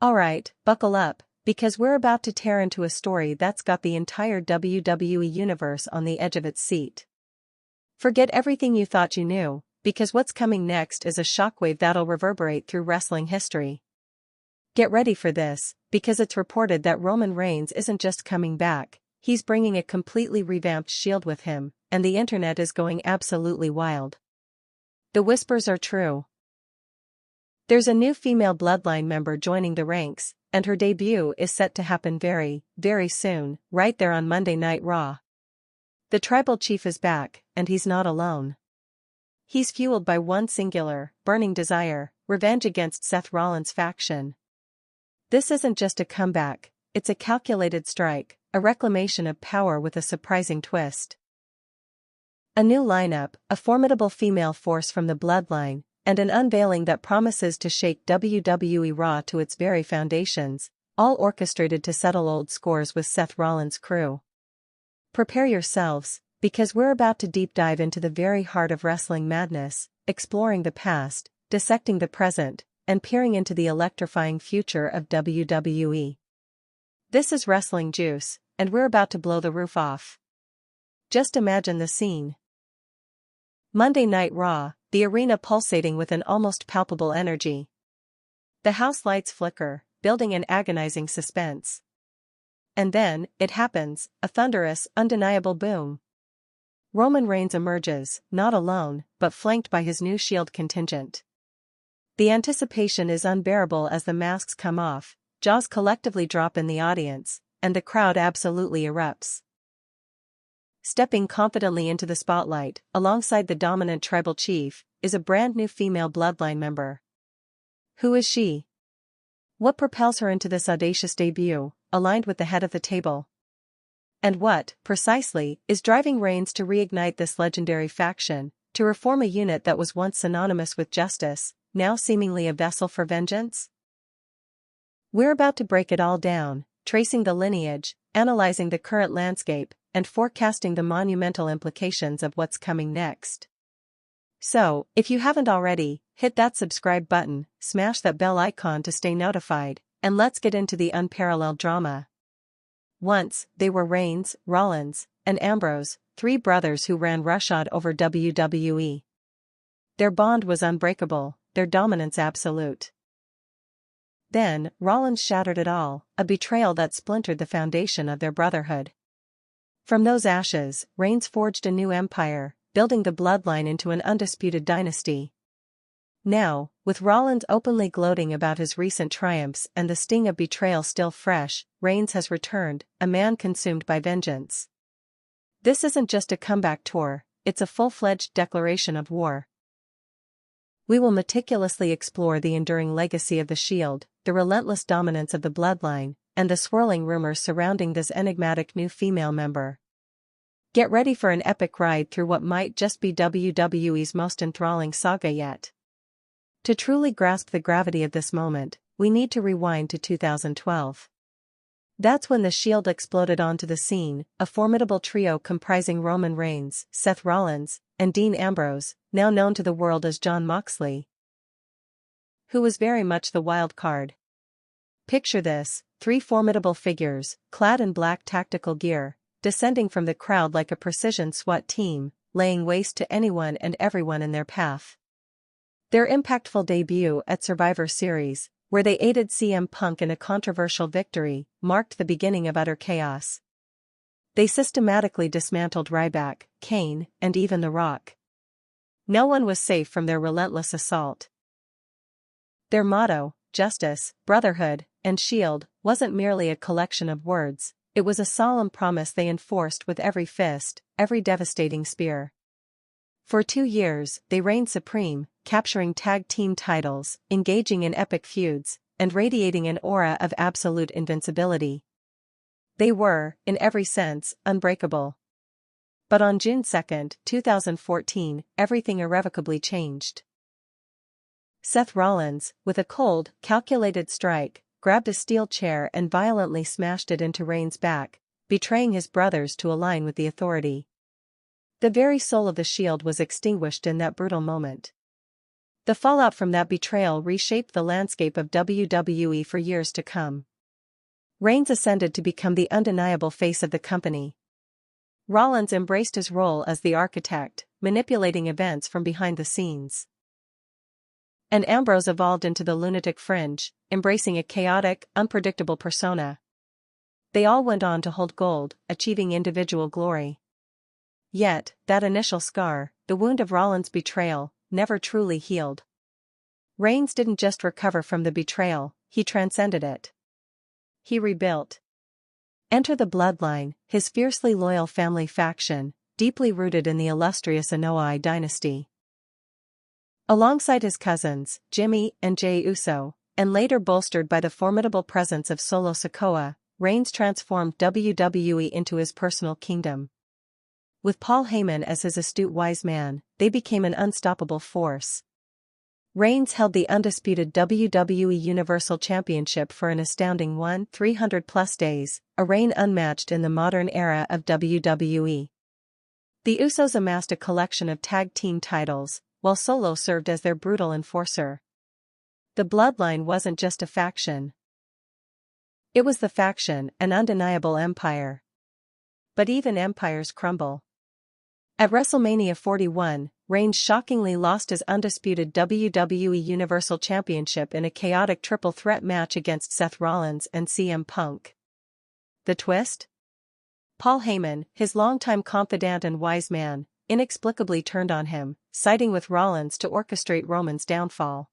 Alright, buckle up, because we're about to tear into a story that's got the entire WWE Universe on the edge of its seat. Forget everything you thought you knew, because what's coming next is a shockwave that'll reverberate through wrestling history. Get ready for this, because it's reported that Roman Reigns isn't just coming back, he's bringing a completely revamped Shield with him, and the internet is going absolutely wild. The whispers are true. There's a new female Bloodline member joining the ranks, and her debut is set to happen very, very soon, right there on Monday Night Raw. The tribal chief is back, and he's not alone. He's fueled by one singular, burning desire: revenge against Seth Rollins' faction. This isn't just a comeback, it's a calculated strike, a reclamation of power with a surprising twist. A new lineup, a formidable female force from the Bloodline, and an unveiling that promises to shake WWE Raw to its very foundations, all orchestrated to settle old scores with Seth Rollins' crew. Prepare yourselves, because we're about to deep dive into the very heart of wrestling madness, exploring the past, dissecting the present, and peering into the electrifying future of WWE. This is Wrestling Juice, and we're about to blow the roof off. Just imagine the scene. Monday Night Raw, the arena pulsating with an almost palpable energy. The house lights flicker, building an agonizing suspense. And then, it happens, a thunderous, undeniable boom. Roman Reigns emerges, not alone, but flanked by his new Shield contingent. The anticipation is unbearable as the masks come off, jaws collectively drop in the audience, and the crowd absolutely erupts. Stepping confidently into the spotlight, alongside the dominant tribal chief, is a brand new female Bloodline member. Who is she? What propels her into this audacious debut, aligned with the head of the table? And what, precisely, is driving Reigns to reignite this legendary faction, to reform a unit that was once synonymous with justice, now seemingly a vessel for vengeance? We're about to break it all down, tracing the lineage, analyzing the current landscape, and forecasting the monumental implications of what's coming next. So, if you haven't already, hit that subscribe button, smash that bell icon to stay notified, and let's get into the unparalleled drama. Once, they were Reigns, Rollins, and Ambrose, three brothers who ran roughshod over WWE. Their bond was unbreakable, their dominance absolute. Then, Rollins shattered it all, a betrayal that splintered the foundation of their brotherhood. From those ashes, Reigns forged a new empire, building the Bloodline into an undisputed dynasty. Now, with Rollins openly gloating about his recent triumphs and the sting of betrayal still fresh, Reigns has returned, a man consumed by vengeance. This isn't just a comeback tour, it's a full-fledged declaration of war. We will meticulously explore the enduring legacy of the Shield, the relentless dominance of the Bloodline, and the swirling rumors surrounding this enigmatic new female member. Get ready for an epic ride through what might just be WWE's most enthralling saga yet. To truly grasp the gravity of this moment, we need to rewind to 2012. That's when the Shield exploded onto the scene, a formidable trio comprising Roman Reigns, Seth Rollins, and Dean Ambrose, now known to the world as Jon Moxley, who was very much the wild card. Picture this, three formidable figures, clad in black tactical gear, descending from the crowd like a precision SWAT team, laying waste to anyone and everyone in their path. Their impactful debut at Survivor Series, where they aided CM Punk in a controversial victory, marked the beginning of utter chaos. They systematically dismantled Ryback, Kane, and even The Rock. No one was safe from their relentless assault. Their motto, justice, brotherhood, and Shield, wasn't merely a collection of words, it was a solemn promise they enforced with every fist, every devastating spear. For 2 years, they reigned supreme, capturing tag team titles, engaging in epic feuds, and radiating an aura of absolute invincibility. They were, in every sense, unbreakable. But on June 2, 2014, everything irrevocably changed. Seth Rollins, with a cold, calculated strike, grabbed a steel chair and violently smashed it into Reigns' back, betraying his brothers to align with the authority. The very soul of the Shield was extinguished in that brutal moment. The fallout from that betrayal reshaped the landscape of WWE for years to come. Reigns ascended to become the undeniable face of the company. Rollins embraced his role as the architect, manipulating events from behind the scenes. And Ambrose evolved into the lunatic fringe, embracing a chaotic, unpredictable persona. They all went on to hold gold, achieving individual glory. Yet, that initial scar, the wound of Rollins' betrayal, never truly healed. Reigns didn't just recover from the betrayal, he transcended it. He rebuilt. Enter the Bloodline, his fiercely loyal family faction, deeply rooted in the illustrious Anoa'i dynasty. Alongside his cousins, Jimmy and Jey Uso, and later bolstered by the formidable presence of Solo Sikoa, Reigns transformed WWE into his personal kingdom. With Paul Heyman as his astute wise man, they became an unstoppable force. Reigns held the undisputed WWE Universal Championship for an astounding 300+ days, a reign unmatched in the modern era of WWE. The Usos amassed a collection of tag team titles, while Solo served as their brutal enforcer. The Bloodline wasn't just a faction. It was the faction, an undeniable empire. But even empires crumble. At WrestleMania 41, Reigns shockingly lost his undisputed WWE Universal Championship in a chaotic triple threat match against Seth Rollins and CM Punk. The twist? Paul Heyman, his longtime confidant and wise man, inexplicably turned on him, siding with Rollins to orchestrate Roman's downfall.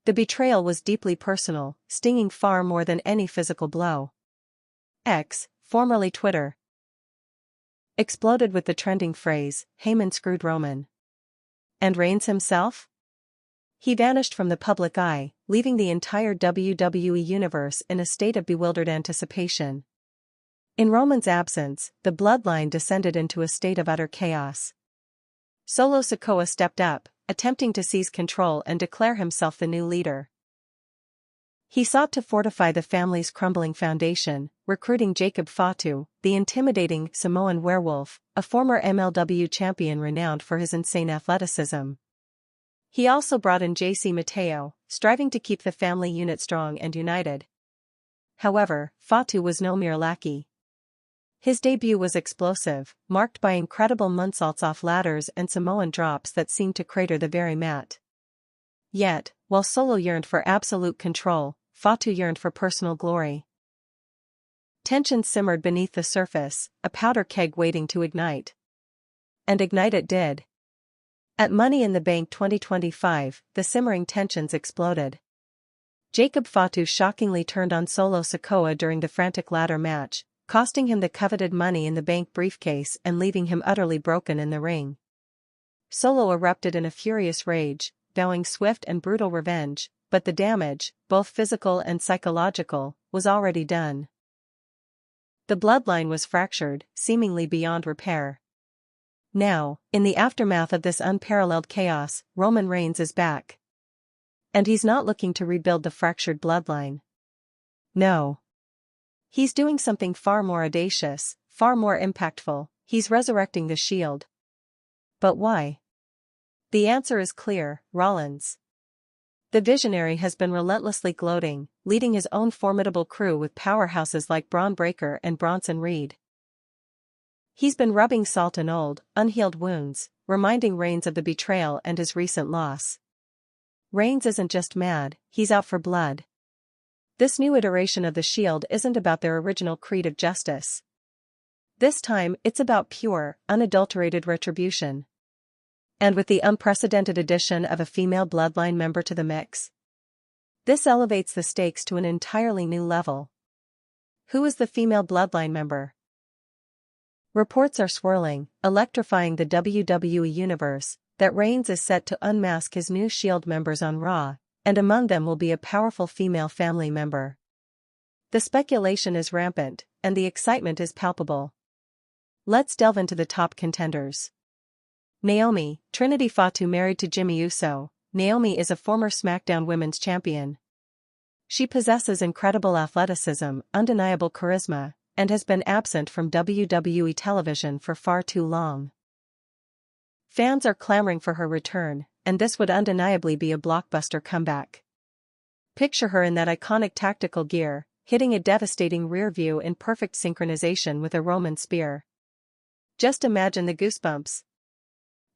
The betrayal was deeply personal, stinging far more than any physical blow. X, formerly Twitter, exploded with the trending phrase, "Heyman screwed Roman." And Reigns himself? He vanished from the public eye, leaving the entire WWE Universe in a state of bewildered anticipation. In Roman's absence, the Bloodline descended into a state of utter chaos. Solo Sikoa stepped up, attempting to seize control and declare himself the new leader. He sought to fortify the family's crumbling foundation, recruiting Jacob Fatu, the intimidating Samoan werewolf, a former MLW champion renowned for his insane athleticism. He also brought in JC Mateo, striving to keep the family unit strong and united. However, Fatu was no mere lackey. His debut was explosive, marked by incredible moonsaults off ladders and Samoan drops that seemed to crater the very mat. Yet, while Solo yearned for absolute control, Fatu yearned for personal glory. Tension simmered beneath the surface, a powder keg waiting to ignite. And ignite it did. At Money in the Bank 2025, the simmering tensions exploded. Jacob Fatu shockingly turned on Solo Sikoa during the frantic ladder match, costing him the coveted Money in the Bank briefcase and leaving him utterly broken in the ring. Solo erupted in a furious rage, vowing swift and brutal revenge, but the damage, both physical and psychological, was already done. The Bloodline was fractured, seemingly beyond repair. Now, in the aftermath of this unparalleled chaos, Roman Reigns is back. And he's not looking to rebuild the fractured Bloodline. No. He's doing something far more audacious, far more impactful. He's resurrecting the Shield. But why? The answer is clear: Rollins. The visionary has been relentlessly gloating, leading his own formidable crew with powerhouses like Braun Breaker and Bronson Reed. He's been rubbing salt in old, unhealed wounds, reminding Reigns of the betrayal and his recent loss. Reigns isn't just mad, he's out for blood. This new iteration of the Shield isn't about their original creed of justice. This time, it's about pure, unadulterated retribution. And with the unprecedented addition of a female Bloodline member to the mix, this elevates the stakes to an entirely new level. Who is the female Bloodline member? Reports are swirling, electrifying the WWE Universe, that Reigns is set to unmask his new Shield members on Raw, and among them will be a powerful female family member. The speculation is rampant, and the excitement is palpable. Let's delve into the top contenders. Naomi, Trinity Fatu married to Jimmy Uso. Naomi is a former SmackDown Women's Champion. She possesses incredible athleticism, undeniable charisma, and has been absent from WWE television for far too long. Fans are clamoring for her return, and this would undeniably be a blockbuster comeback. Picture her in that iconic tactical gear, hitting a devastating rear view in perfect synchronization with a Roman spear. Just imagine the goosebumps.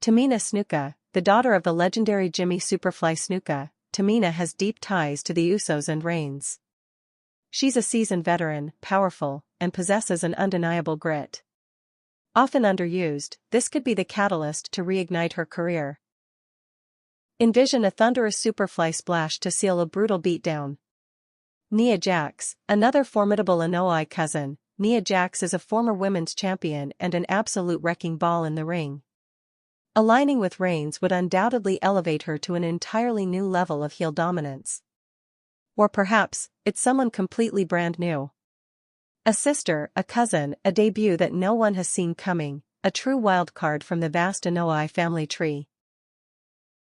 Tamina Snuka, the daughter of the legendary Jimmy Superfly Snuka, Tamina has deep ties to the Usos and Reigns. She's a seasoned veteran, powerful, and possesses an undeniable grit. Often underused, this could be the catalyst to reignite her career. Envision a thunderous Superfly splash to seal a brutal beatdown. Nia Jax, another formidable Anoa'i cousin. Nia Jax is a former women's champion and an absolute wrecking ball in the ring. Aligning with Reigns would undoubtedly elevate her to an entirely new level of heel dominance. Or perhaps, it's someone completely brand new. A sister, a cousin, a debut that no one has seen coming, a true wildcard from the vast Anoa'i family tree.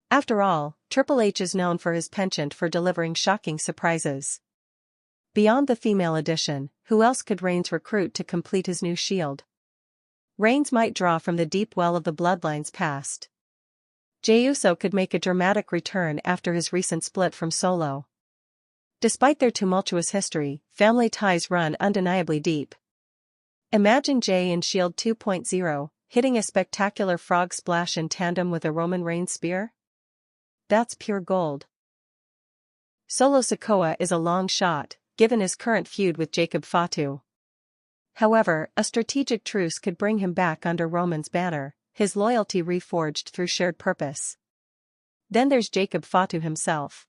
After all, Triple H is known for his penchant for delivering shocking surprises. Beyond the female addition, who else could Reigns recruit to complete his new Shield? Reigns might draw from the deep well of the Bloodline's past. Jey Uso could make a dramatic return after his recent split from Solo. Despite their tumultuous history, family ties run undeniably deep. Imagine Jey in Shield 2.0, hitting a spectacular frog splash in tandem with a Roman Reigns spear? That's pure gold. Solo Sikoa is a long shot, given his current feud with Jacob Fatu. However, a strategic truce could bring him back under Roman's banner, his loyalty reforged through shared purpose. Then there's Jacob Fatu himself.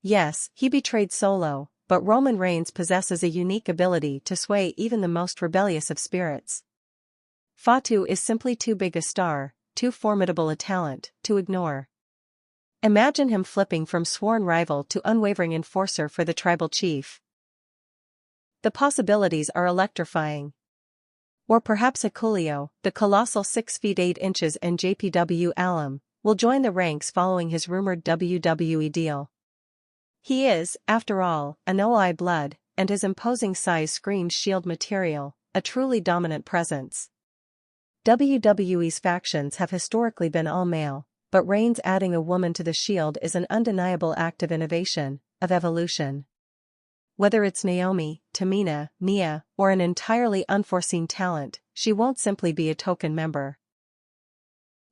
Yes, he betrayed Solo, but Roman Reigns possesses a unique ability to sway even the most rebellious of spirits. Fatu is simply too big a star, too formidable a talent, to ignore. Imagine him flipping from sworn rival to unwavering enforcer for the tribal chief. The possibilities are electrifying. Or perhaps Akulio, the colossal 6 feet 8 inches and JPW alum, will join the ranks following his rumored WWE deal. He is, after all, Anoa'i blood, and his imposing size screams Shield material, a truly dominant presence. WWE's factions have historically been all male, but Reigns adding a woman to the Shield is an undeniable act of innovation, of evolution. Whether it's Naomi, Tamina, Nia, or an entirely unforeseen talent, she won't simply be a token member.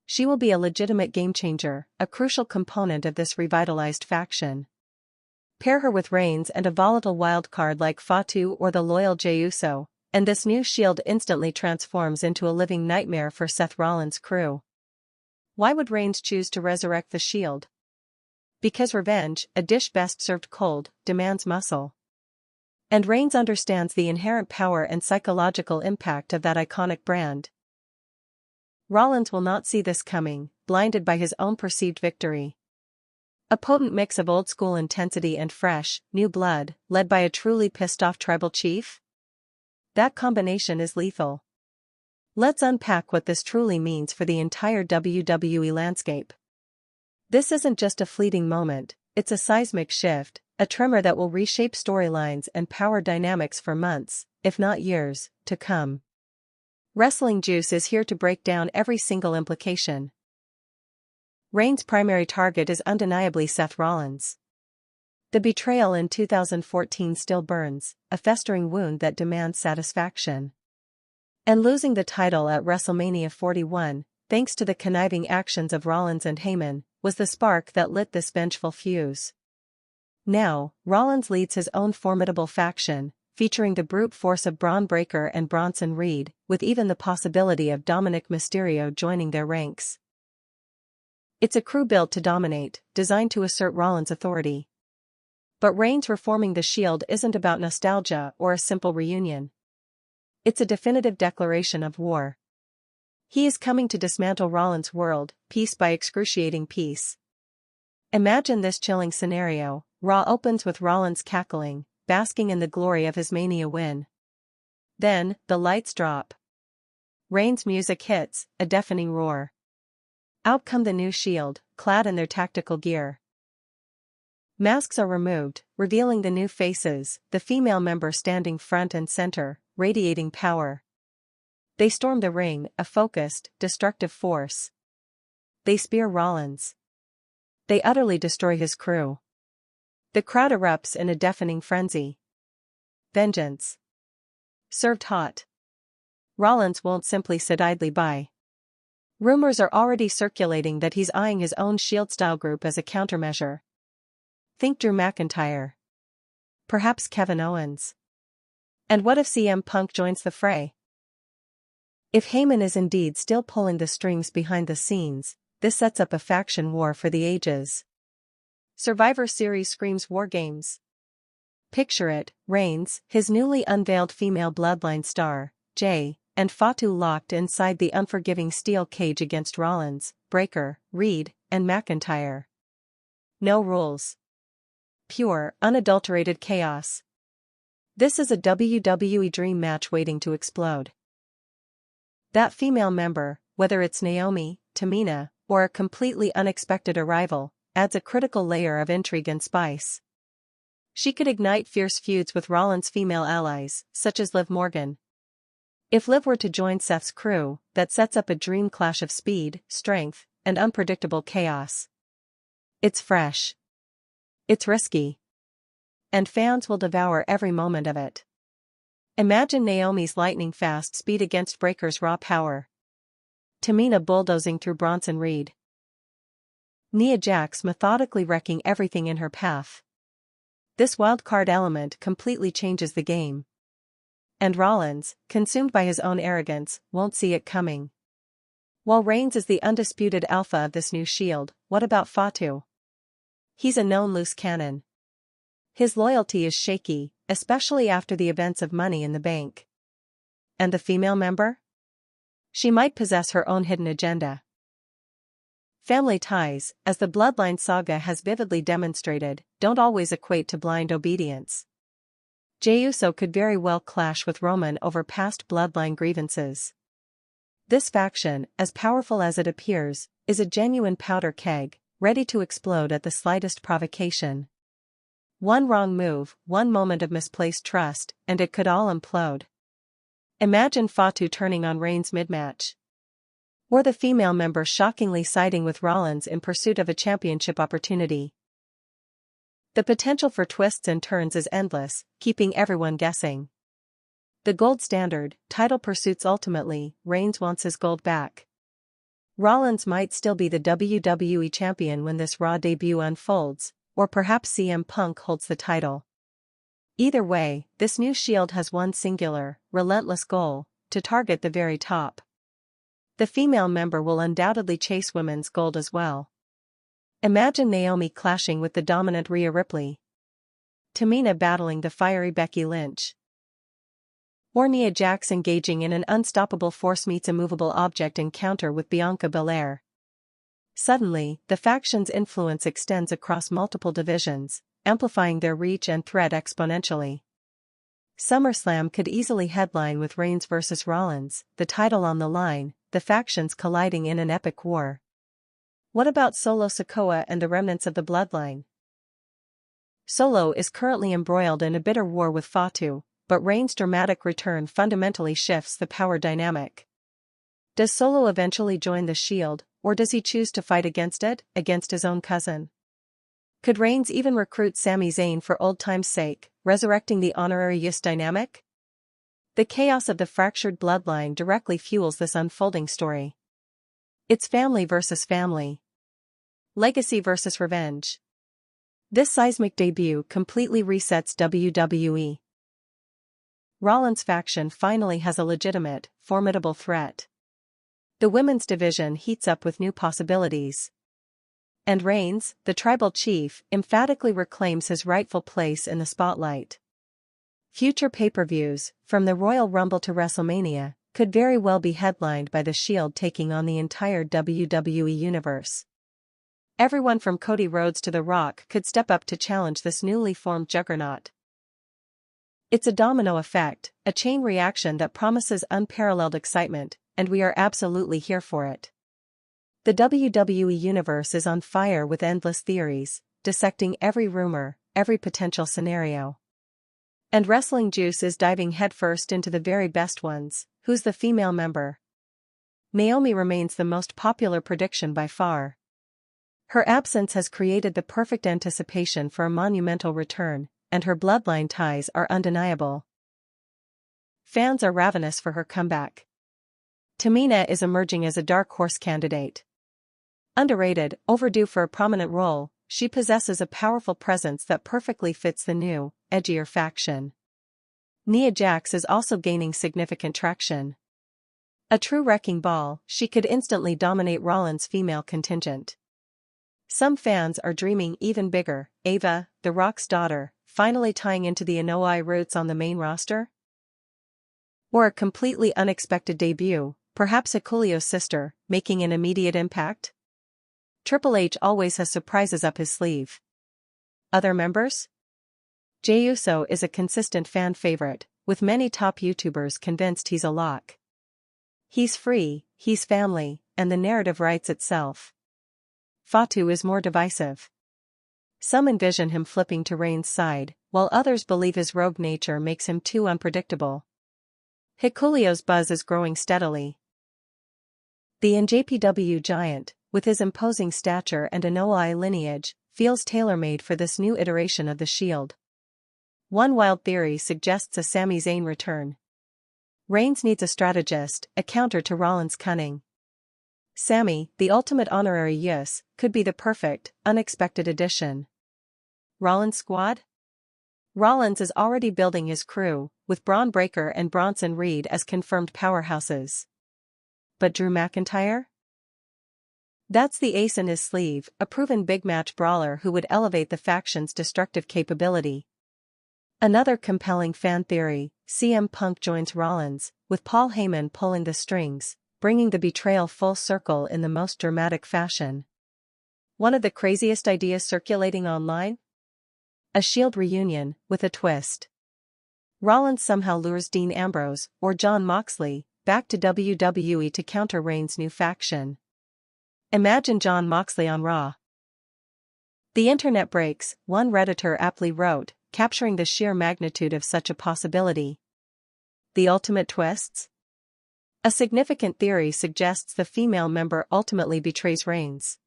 She will be a legitimate game-changer, a crucial component of this revitalized faction. Pair her with Reigns and a volatile wildcard like Fatu or the loyal Jey Uso, and this new Shield instantly transforms into a living nightmare for Seth Rollins' crew. Why would Reigns choose to resurrect the Shield? Because revenge, a dish best served cold, demands muscle. And Reigns understands the inherent power and psychological impact of that iconic brand. Rollins will not see this coming, blinded by his own perceived victory. A potent mix of old-school intensity and fresh, new blood, led by a truly pissed-off tribal chief? That combination is lethal. Let's unpack what this truly means for the entire WWE landscape. This isn't just a fleeting moment, it's a seismic shift, a tremor that will reshape storylines and power dynamics for months, if not years, to come. Wrestling Juice is here to break down every single implication. Reigns' primary target is undeniably Seth Rollins. The betrayal in 2014 still burns, a festering wound that demands satisfaction. And losing the title at WrestleMania 41, thanks to the conniving actions of Rollins and Heyman, was the spark that lit this vengeful fuse. Now, Rollins leads his own formidable faction, featuring the brute force of Braun Breaker and Bronson Reed, with even the possibility of Dominic Mysterio joining their ranks. It's a crew built to dominate, designed to assert Rollins' authority. But Reigns reforming the Shield isn't about nostalgia or a simple reunion. It's a definitive declaration of war. He is coming to dismantle Rollins' world, piece by excruciating piece. Imagine this chilling scenario: Raw opens with Rollins cackling, basking in the glory of his Mania win. Then, the lights drop. Reigns' music hits, a deafening roar. Out come the new Shield, clad in their tactical gear. Masks are removed, revealing the new faces, the female member standing front and center, radiating power. They storm the ring, a focused, destructive force. They spear Rollins. They utterly destroy his crew. The crowd erupts in a deafening frenzy. Vengeance. Served hot. Rollins won't simply sit idly by. Rumors are already circulating that he's eyeing his own Shield-style group as a countermeasure. Think Drew McIntyre. Perhaps Kevin Owens. And what if CM Punk joins the fray? If Heyman is indeed still pulling the strings behind the scenes, this sets up a faction war for the ages. Survivor Series screams War Games. Picture it, Reigns, his newly unveiled female Bloodline star, Jay, and Fatu locked inside the unforgiving steel cage against Rollins, Breakker, Reed, and McIntyre. No rules. Pure, unadulterated chaos. This is a WWE dream match waiting to explode. That female member, whether it's Naomi, Tamina, or a completely unexpected arrival, adds a critical layer of intrigue and spice. She could ignite fierce feuds with Rollins' female allies, such as Liv Morgan. If Liv were to join Seth's crew, that sets up a dream clash of speed, strength, and unpredictable chaos. It's fresh. It's risky. And fans will devour every moment of it. Imagine Naomi's lightning-fast speed against Breakker's raw power. Tamina bulldozing through Bronson Reed. Nia Jax methodically wrecking everything in her path. This wild-card element completely changes the game. And Rollins, consumed by his own arrogance, won't see it coming. While Reigns is the undisputed alpha of this new Shield, what about Fatu? He's a known loose cannon. His loyalty is shaky, especially after the events of Money in the Bank. And the female member? She might possess her own hidden agenda. Family ties, as the Bloodline saga has vividly demonstrated, don't always equate to blind obedience. Jey Uso could very well clash with Roman over past Bloodline grievances. This faction, as powerful as it appears, is a genuine powder keg, ready to explode at the slightest provocation. One wrong move, one moment of misplaced trust, and it could all implode. Imagine Fatu turning on Reigns mid-match. Or the female member shockingly siding with Rollins in pursuit of a championship opportunity. The potential for twists and turns is endless, keeping everyone guessing. The gold standard, title pursuits ultimately, Reigns wants his gold back. Rollins might still be the WWE champion when this Raw debut unfolds, or perhaps CM Punk holds the title. Either way, this new Shield has one singular, relentless goal: to target the very top. The female member will undoubtedly chase women's gold as well. Imagine Naomi clashing with the dominant Rhea Ripley. Tamina battling the fiery Becky Lynch. Or Nia Jax engaging in an unstoppable force meets immovable object encounter with Bianca Belair. Suddenly, the faction's influence extends across multiple divisions, amplifying their reach and threat exponentially. SummerSlam could easily headline with Reigns vs. Rollins, the title on the line, the factions colliding in an epic war. What about Solo Sikoa and the remnants of the Bloodline? Solo is currently embroiled in a bitter war with Fatu, but Reigns' dramatic return fundamentally shifts the power dynamic. Does Solo eventually join the Shield, or does he choose to fight against it, against his own cousin? Could Reigns even recruit Sami Zayn for old time's sake, resurrecting the honorary Usos dynamic? The chaos of the fractured bloodline directly fuels this unfolding story. It's family versus family. Legacy versus revenge. This seismic debut completely resets WWE. Rollins' faction finally has a legitimate, formidable threat. The women's division heats up with new possibilities. And Reigns, the tribal chief, emphatically reclaims his rightful place in the spotlight. Future pay-per-views, from the Royal Rumble to WrestleMania, could very well be headlined by the Shield taking on the entire WWE Universe. Everyone from Cody Rhodes to The Rock could step up to challenge this newly formed juggernaut. It's a domino effect, a chain reaction that promises unparalleled excitement, and we are absolutely here for it. The WWE Universe is on fire with endless theories, dissecting every rumor, every potential scenario. And Wrestling Juice is diving headfirst into the very best ones. Who's the female member? Naomi remains the most popular prediction by far. Her absence has created the perfect anticipation for a monumental return, and her bloodline ties are undeniable. Fans are ravenous for her comeback. Tamina is emerging as a dark horse candidate. Underrated, overdue for a prominent role, she possesses a powerful presence that perfectly fits the new, edgier faction. Nia Jax is also gaining significant traction. A true wrecking ball, she could instantly dominate Rollins' female contingent. Some fans are dreaming even bigger, Ava, The Rock's daughter, finally tying into the Anoa'i roots on the main roster? Or a completely unexpected debut, perhaps Hikulio's sister, making an immediate impact? Triple H always has surprises up his sleeve. Other members? Jey Uso is a consistent fan favorite, with many top YouTubers convinced he's a lock. He's free, he's family, and the narrative writes itself. Fatu is more divisive. Some envision him flipping to Reigns' side, while others believe his rogue nature makes him too unpredictable. Hikulio's buzz is growing steadily. The NJPW giant, with his imposing stature and Anoa'i lineage, feels tailor-made for this new iteration of the Shield. One wild theory suggests a Sami Zayn return. Reigns needs a strategist, a counter to Rollins' cunning. Sami, the ultimate honorary Yus, could be the perfect, unexpected addition. Rollins' squad? Rollins is already building his crew, with Braun Breaker and Bronson Reed as confirmed powerhouses. But Drew McIntyre? That's the ace in his sleeve, a proven big match brawler who would elevate the faction's destructive capability. Another compelling fan theory, CM Punk joins Rollins, with Paul Heyman pulling the strings, bringing the betrayal full circle in the most dramatic fashion. One of the craziest ideas circulating online? A Shield reunion, with a twist. Rollins somehow lures Dean Ambrose, or Jon Moxley, back to WWE to counter Reigns' new faction. Imagine Jon Moxley on Raw. The internet breaks, one Redditor aptly wrote, capturing the sheer magnitude of such a possibility. The ultimate twists? A significant theory suggests the female member ultimately betrays Reigns.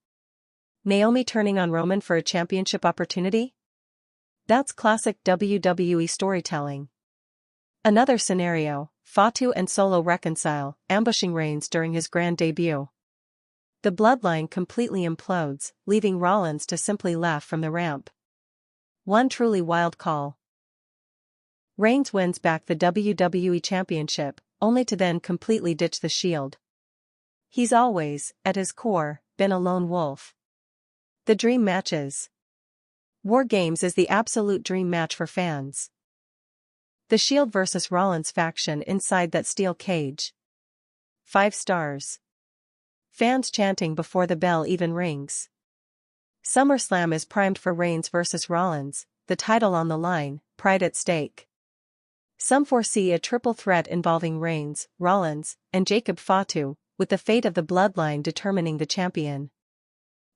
Naomi turning on Roman for a championship opportunity? That's classic WWE storytelling. Another scenario, Fatu and Solo reconcile, ambushing Reigns during his grand debut. The bloodline completely implodes, leaving Rollins to simply laugh from the ramp. One truly wild call. Reigns wins back the WWE Championship, only to then completely ditch the Shield. He's always, at his core, been a lone wolf. The dream matches. War Games is the absolute dream match for fans. The Shield vs. Rollins faction inside that steel cage. 5 stars. Fans chanting before the bell even rings. SummerSlam is primed for Reigns vs. Rollins, the title on the line, pride at stake. Some foresee a triple threat involving Reigns, Rollins, and Jacob Fatu, with the fate of the bloodline determining the champion.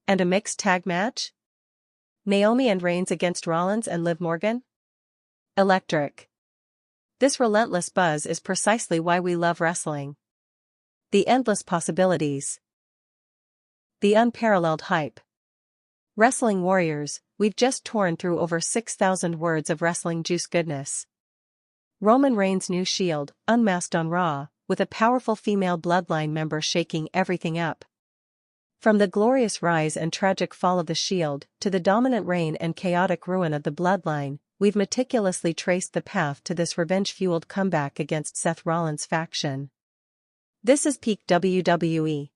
And a mixed tag match? Naomi and Reigns against Rollins and Liv Morgan? Electric. This relentless buzz is precisely why we love wrestling. The endless possibilities. The unparalleled hype. Wrestling warriors, we've just torn through over 6,000 words of wrestling juice goodness. Roman Reigns' new Shield, unmasked on Raw, with a powerful female bloodline member shaking everything up. From the glorious rise and tragic fall of the Shield, to the dominant reign and chaotic ruin of the bloodline, we've meticulously traced the path to this revenge-fueled comeback against Seth Rollins' faction. This is peak WWE.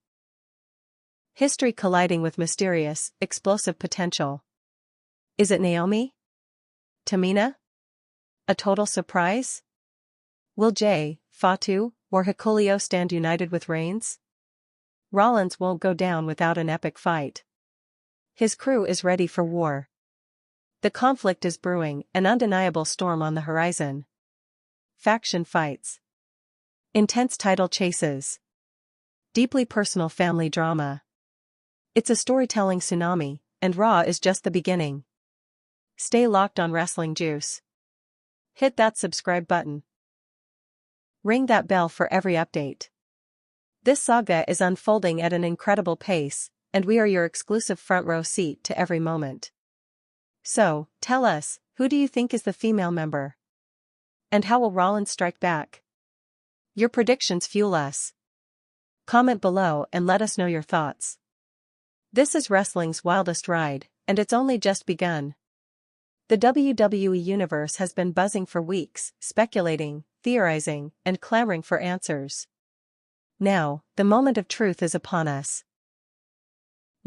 History colliding with mysterious, explosive potential. Is it Naomi? Tamina? A total surprise? Will Jey, Fatu, or Hikulio stand united with Reigns? Rollins won't go down without an epic fight. His crew is ready for war. The conflict is brewing, an undeniable storm on the horizon. Faction fights. Intense title chases. Deeply personal family drama. It's a storytelling tsunami, and Raw is just the beginning. Stay locked on Wrestling Juice. Hit that subscribe button. Ring that bell for every update. This saga is unfolding at an incredible pace, and we are your exclusive front row seat to every moment. So, tell us, who do you think is the female member? And how will Rollins strike back? Your predictions fuel us. Comment below and let us know your thoughts. This is wrestling's wildest ride, and it's only just begun. The WWE Universe has been buzzing for weeks, speculating, theorizing, and clamoring for answers. Now, the moment of truth is upon us.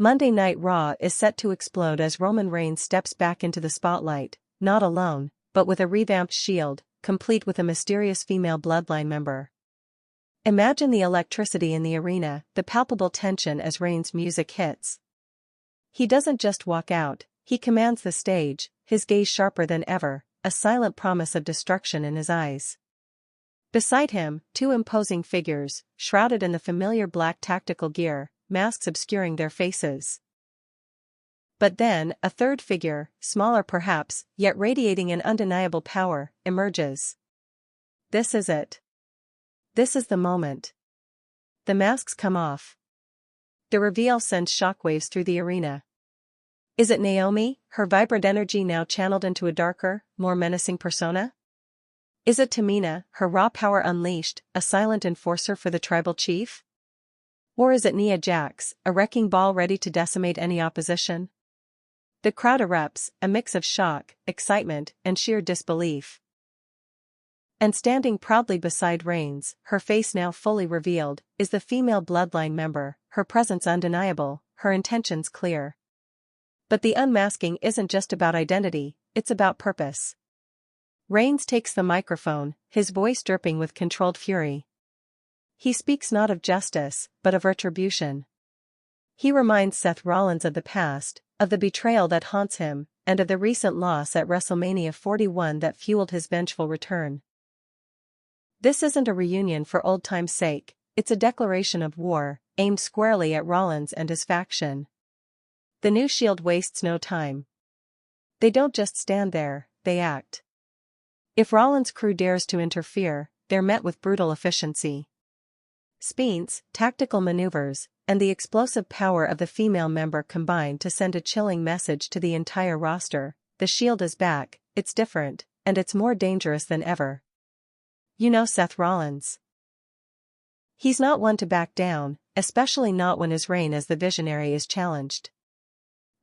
Monday Night Raw is set to explode as Roman Reigns steps back into the spotlight, not alone, but with a revamped Shield, complete with a mysterious female Bloodline member. Imagine the electricity in the arena, the palpable tension as Reigns' music hits. He doesn't just walk out, he commands the stage, his gaze sharper than ever, a silent promise of destruction in his eyes. Beside him, two imposing figures, shrouded in the familiar black tactical gear, masks obscuring their faces. But then, a third figure, smaller perhaps, yet radiating an undeniable power, emerges. This is it. This is the moment. The masks come off. The reveal sends shockwaves through the arena. Is it Naomi, her vibrant energy now channeled into a darker, more menacing persona? Is it Tamina, her raw power unleashed, a silent enforcer for the tribal chief? Or is it Nia Jax, a wrecking ball ready to decimate any opposition? The crowd erupts, a mix of shock, excitement, and sheer disbelief. And standing proudly beside Reigns, her face now fully revealed, is the female Bloodline member, her presence undeniable, her intentions clear. But the unmasking isn't just about identity, it's about purpose. Reigns takes the microphone, his voice dripping with controlled fury. He speaks not of justice, but of retribution. He reminds Seth Rollins of the past, of the betrayal that haunts him, and of the recent loss at WrestleMania 41 that fueled his vengeful return. This isn't a reunion for old time's sake, it's a declaration of war, aimed squarely at Rollins and his faction. The new Shield wastes no time. They don't just stand there, they act. If Rollins' crew dares to interfere, they're met with brutal efficiency. Spins, tactical maneuvers, and the explosive power of the female member combine to send a chilling message to the entire roster: the Shield is back, it's different, and it's more dangerous than ever. You know Seth Rollins. He's not one to back down, especially not when his reign as the Visionary is challenged.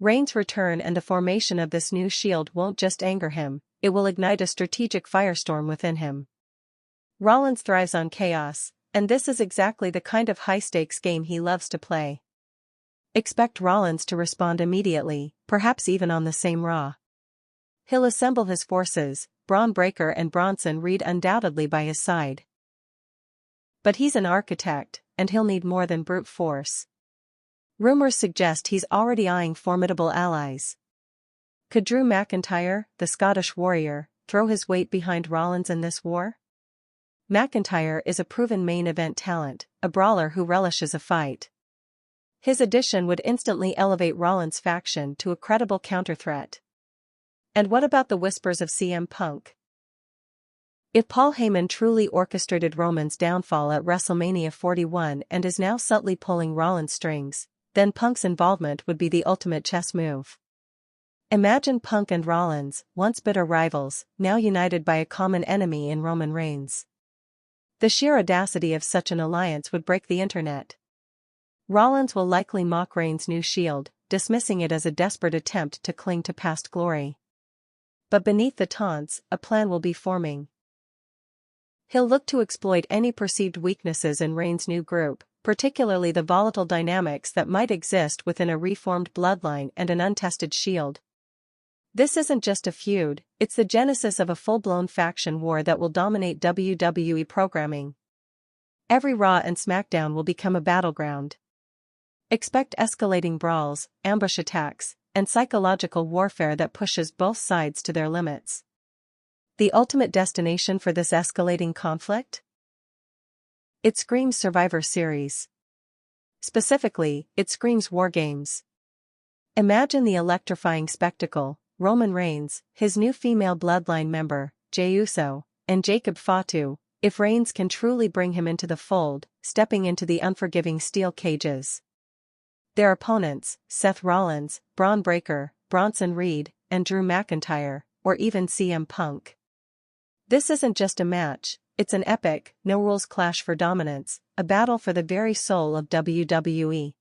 Reigns' return and the formation of this new Shield won't just anger him, it will ignite a strategic firestorm within him. Rollins thrives on chaos, and this is exactly the kind of high-stakes game he loves to play. Expect Rollins to respond immediately, perhaps even on the same Raw. He'll assemble his forces, Braun Breaker and Bronson Reed undoubtedly by his side. But he's an architect, and he'll need more than brute force. Rumors suggest he's already eyeing formidable allies. Could Drew McIntyre, the Scottish warrior, throw his weight behind Rollins in this war? McIntyre is a proven main event talent, a brawler who relishes a fight. His addition would instantly elevate Rollins' faction to a credible counter-threat. And what about the whispers of CM Punk? If Paul Heyman truly orchestrated Roman's downfall at WrestleMania 41 and is now subtly pulling Rollins' strings, then Punk's involvement would be the ultimate chess move. Imagine Punk and Rollins, once bitter rivals, now united by a common enemy in Roman Reigns. The sheer audacity of such an alliance would break the internet. Rollins will likely mock Reigns' new Shield, dismissing it as a desperate attempt to cling to past glory. But beneath the taunts, a plan will be forming. He'll look to exploit any perceived weaknesses in Reigns' new group, particularly the volatile dynamics that might exist within a reformed Bloodline and an untested Shield. This isn't just a feud, it's the genesis of a full-blown faction war that will dominate WWE programming. Every Raw and SmackDown will become a battleground. Expect escalating brawls, ambush attacks, and psychological warfare that pushes both sides to their limits. The ultimate destination for this escalating conflict? It screams Survivor Series. Specifically, it screams War Games. Imagine the electrifying spectacle: Roman Reigns, his new female Bloodline member, Jey Uso, and Jacob Fatu, if Reigns can truly bring him into the fold, stepping into the unforgiving steel cages. Their opponents, Seth Rollins, Braun Breaker, Bronson Reed, and Drew McIntyre, or even CM Punk. This isn't just a match, it's an epic, no-rules clash for dominance, a battle for the very soul of WWE.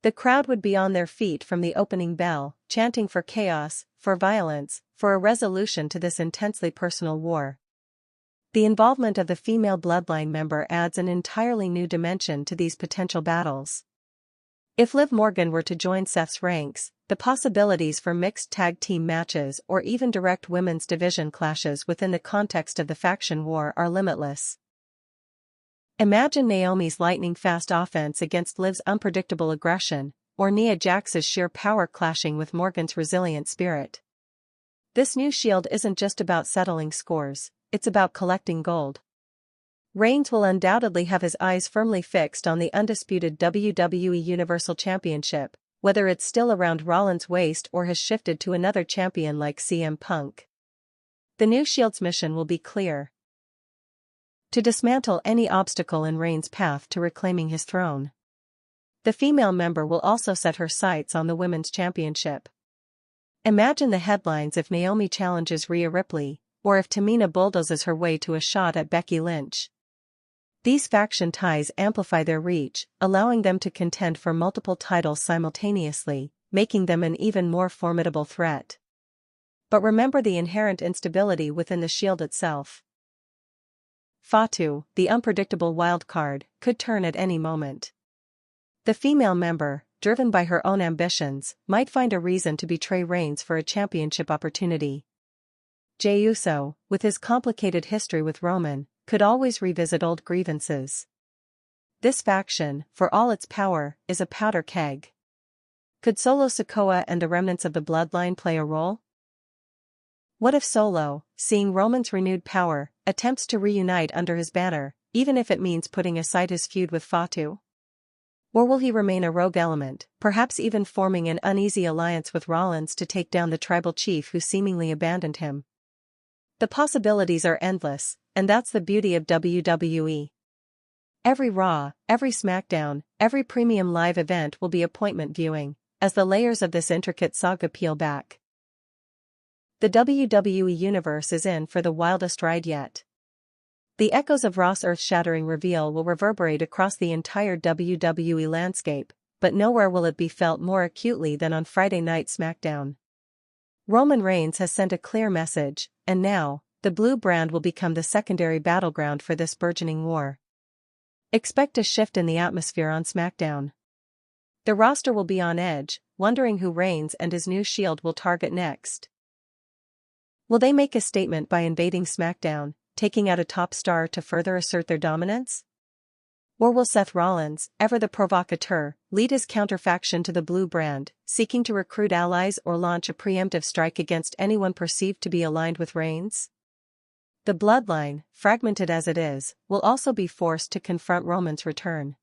The crowd would be on their feet from the opening bell, chanting for chaos, for violence, for a resolution to this intensely personal war. The involvement of the female Bloodline member adds an entirely new dimension to these potential battles. If Liv Morgan were to join Seth's ranks, the possibilities for mixed tag team matches or even direct women's division clashes within the context of the faction war are limitless. Imagine Naomi's lightning-fast offense against Liv's unpredictable aggression, or Nia Jax's sheer power clashing with Morgan's resilient spirit. This new Shield isn't just about settling scores, it's about collecting gold. Reigns will undoubtedly have his eyes firmly fixed on the undisputed WWE Universal Championship, whether it's still around Rollins' waist or has shifted to another champion like CM Punk. The new Shield's mission will be clear: to dismantle any obstacle in Reigns' path to reclaiming his throne. The female member will also set her sights on the Women's Championship. Imagine the headlines if Naomi challenges Rhea Ripley, or if Tamina bulldozes her way to a shot at Becky Lynch. These faction ties amplify their reach, allowing them to contend for multiple titles simultaneously, making them an even more formidable threat. But remember the inherent instability within the Shield itself. Fatu, the unpredictable wildcard, could turn at any moment. The female member, driven by her own ambitions, might find a reason to betray Reigns for a championship opportunity. Jey Uso, with his complicated history with Roman, could always revisit old grievances. This faction, for all its power, is a powder keg. Could Solo Sikoa and the remnants of the Bloodline play a role? What if Solo, seeing Roman's renewed power, attempts to reunite under his banner, even if it means putting aside his feud with Fatu? Or will he remain a rogue element, perhaps even forming an uneasy alliance with Rollins to take down the tribal chief who seemingly abandoned him? The possibilities are endless, and that's the beauty of WWE. Every Raw, every SmackDown, every premium live event will be appointment viewing, as the layers of this intricate saga peel back. The WWE Universe is in for the wildest ride yet. The echoes of Raw's earth-shattering reveal will reverberate across the entire WWE landscape, but nowhere will it be felt more acutely than on Friday Night SmackDown. Roman Reigns has sent a clear message, and now, the blue brand will become the secondary battleground for this burgeoning war. Expect a shift in the atmosphere on SmackDown. The roster will be on edge, wondering who Reigns and his new Shield will target next. Will they make a statement by invading SmackDown, taking out a top star to further assert their dominance? Or will Seth Rollins, ever the provocateur, lead his counterfaction to the blue brand, seeking to recruit allies or launch a preemptive strike against anyone perceived to be aligned with Reigns? The Bloodline, fragmented as it is, will also be forced to confront Roman's return.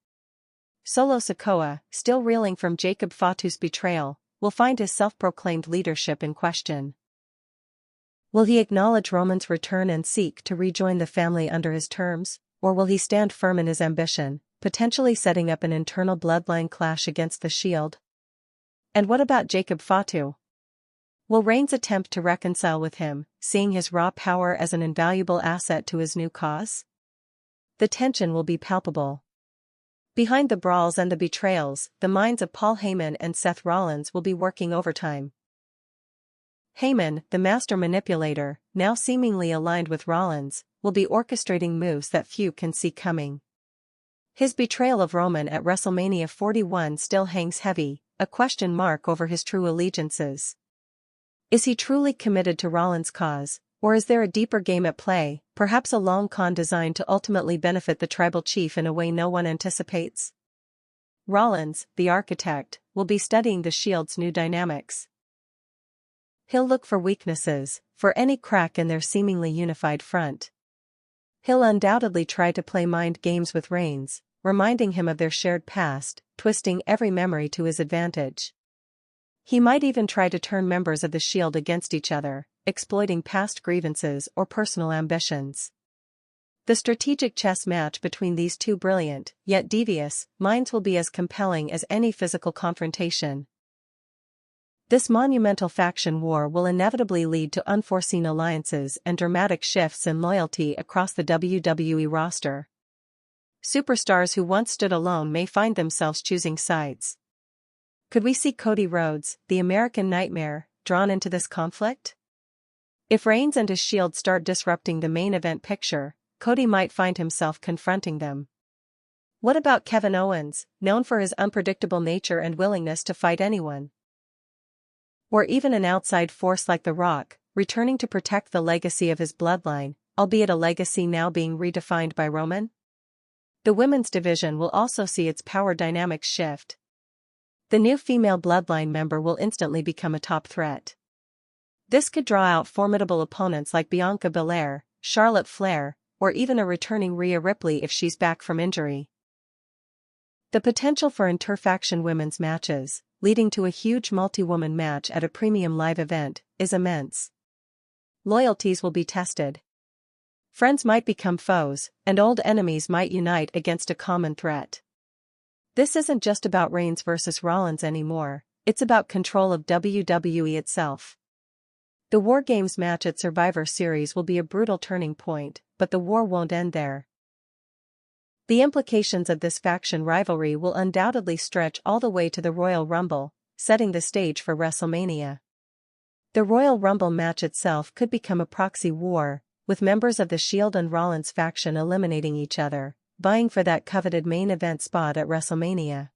Solo Sikoa, still reeling from Jacob Fatu's betrayal, will find his self-proclaimed leadership in question. Will he acknowledge Roman's return and seek to rejoin the family under his terms, or will he stand firm in his ambition, potentially setting up an internal Bloodline clash against the Shield? And what about Jacob Fatu? Will Reigns attempt to reconcile with him, seeing his raw power as an invaluable asset to his new cause? The tension will be palpable. Behind the brawls and the betrayals, the minds of Paul Heyman and Seth Rollins will be working overtime. Heyman, the master manipulator, now seemingly aligned with Rollins, will be orchestrating moves that few can see coming. His betrayal of Roman at WrestleMania 41 still hangs heavy, a question mark over his true allegiances. Is he truly committed to Rollins' cause, or is there a deeper game at play, perhaps a long con designed to ultimately benefit the tribal chief in a way no one anticipates? Rollins, the architect, will be studying the Shield's new dynamics. He'll look for weaknesses, for any crack in their seemingly unified front. He'll undoubtedly try to play mind games with Reigns, reminding him of their shared past, twisting every memory to his advantage. He might even try to turn members of the Shield against each other, exploiting past grievances or personal ambitions. The strategic chess match between these two brilliant, yet devious, minds will be as compelling as any physical confrontation. This monumental faction war will inevitably lead to unforeseen alliances and dramatic shifts in loyalty across the WWE roster. Superstars who once stood alone may find themselves choosing sides. Could we see Cody Rhodes, the American Nightmare, drawn into this conflict? If Reigns and his Shield start disrupting the main event picture, Cody might find himself confronting them. What about Kevin Owens, known for his unpredictable nature and willingness to fight anyone? Or even an outside force like The Rock, returning to protect the legacy of his bloodline, albeit a legacy now being redefined by Roman? The women's division will also see its power dynamics shift. The new female bloodline member will instantly become a top threat. This could draw out formidable opponents like Bianca Belair, Charlotte Flair, or even a returning Rhea Ripley if she's back from injury. The potential for interfaction women's matches, leading to a huge multi-woman match at a premium live event, is immense. Loyalties will be tested. Friends might become foes, and old enemies might unite against a common threat. This isn't just about Reigns versus Rollins anymore, it's about control of WWE itself. The War Games match at Survivor Series will be a brutal turning point, but the war won't end there. The implications of this faction rivalry will undoubtedly stretch all the way to the Royal Rumble, setting the stage for WrestleMania. The Royal Rumble match itself could become a proxy war, with members of the Shield and Rollins faction eliminating each other, vying for that coveted main event spot at WrestleMania.